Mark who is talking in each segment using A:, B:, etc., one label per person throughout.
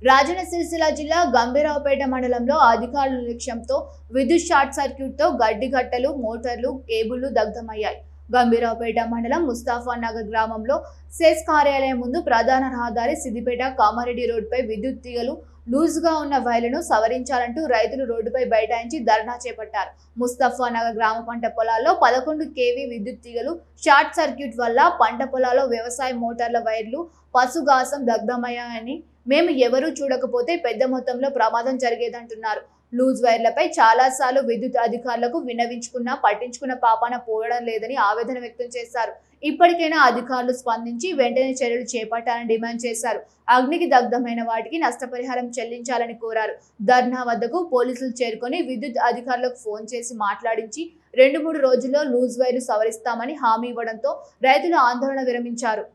A: రాజన్న సిరిసిల్ల జిల్లా గంభీరావుపేట మండలంలో అధికారుల నిర్లక్ష్యంతో విద్యుత్ షార్ట్ సర్క్యూట్తో గడ్డిగట్టలు, మోటార్లు, కేబుళ్లు దగ్ధమయ్యాయి. గంభీరావుపేట మండలం ముస్తాఫా నగర్ గ్రామంలో సెస్ కార్యాలయం ముందు ప్రధాన రహదారి సిద్దిపేట కామారెడ్డి రోడ్డుపై విద్యుత్ తీగలు లూజుగా ఉన్న వైర్లను సవరించాలంటూ రైతులు రోడ్డుపై బైఠాయించి ధర్నా చేపట్టారు. ముస్తఫా నగర్ గ్రామ పంట పొలాల్లో 11 kV విద్యుత్ తీగలు షార్ట్ సర్క్యూట్ వల్ల పంట పొలాల్లో వ్యవసాయ మోటార్ల వైర్లు పశుగాసం దగ్ధమయ్యాయని, మేము ఎవరూ చూడకపోతే పెద్ద మొత్తంలో ప్రమాదం జరిగేదంటున్నారు. లూజ్ వైర్లపై చాలాసార్లు విద్యుత్ అధికారులకు విన్నవించుకున్నా పట్టించుకున్న పాపాన పోవడం లేదని ఆవేదన వ్యక్తం చేశారు. ఇప్పటికైనా అధికారులు స్పందించి వెంటనే చర్యలు చేపట్టాలని డిమాండ్ చేశారు. అగ్నికి దగ్ధమైన వాటికి నష్టపరిహారం చెల్లించాలని కోరారు. ధర్నా వద్దకు పోలీసులు చేరుకొని విద్యుత్ అధికారులకు ఫోన్ చేసి మాట్లాడించి 2-3 రోజుల్లో లూజ్ వైర్లు సవరిస్తామని హామీ ఇవ్వడంతో రైతులు ఆందోళన విరమించారు.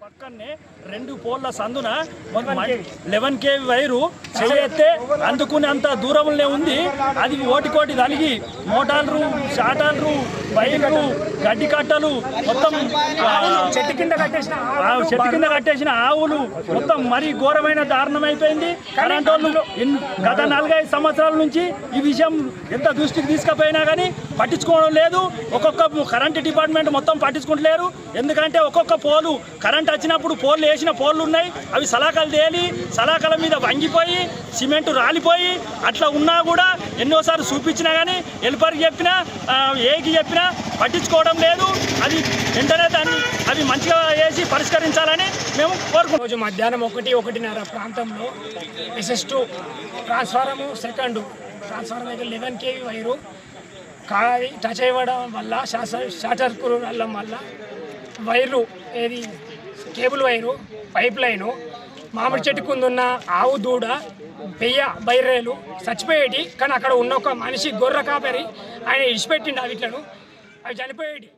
B: పక్కనే 2 పోల్ల సందున 11 kV వైరు చేయెత్తే అందుకునేంత దూరంలో ఉంది. అది ఓటికోటి తలిగి మోటార్లు, షాటార్లు, వైర్లు, గడ్డి కట్టలు మొత్తం చెట్టు కింద కట్టేసిన ఆవులు మొత్తం మరీ ఘోరమైన దారుణం అయిపోయింది. కరెంట్ వాళ్ళు గత 4-5 సంవత్సరాల నుంచి ఈ విషయం ఎంత దృష్టికి తీసుకుపోయినా కానీ పట్టించుకోవడం లేదు. ఒక్కొక్క కరెంట్ డిపార్ట్మెంట్ మొత్తం పట్టించుకుంటలేరు. ఎందుకంటే ఒక్కొక్క పోలు కరెంట్ వచ్చినప్పుడు పోల్లు వేసిన పోల్లు ఉన్నాయి, అవి సలాకలు తేలి సలాకల మీద వంగిపోయి సిమెంట్ రాలిపోయి అట్లా ఉన్నా కూడా ఎన్నోసార్లు చూపించినా కానీ హెల్పర్కి చెప్పినా ఏకి చెప్పినా పట్టించుకోవడం లేదు. అది వెంటనే దాన్ని అవి మంచిగా వేసి పరిష్కరించాలని మేము కోరుకుంటున్నాం.
C: రోజు మధ్యాహ్నం 1-1:30 ప్రాంతంలో SS2 ట్రాన్స్ఫార్మర్ సెకండ్ ట్రాన్స్ఫార్మర్ అయితే 11 kV వైరు కాది టచ్ అవ్వడం వల్ల షార్ట్ సర్క్యూట్ వెళ్ళడం వల్ల వైర్లు ఏది కేబుల్ వైరు, పైప్ లైను, మామిడి చెట్టు కిందున్న ఆవు దూడ, బైర్రేలు చచ్చిపోయేటి. కానీ అక్కడ ఉన్న ఒక మనిషి గొర్రె కాపరి ఆయన ఇడిచిపెట్టిండు వీటిలను, అవి చనిపోయేటి.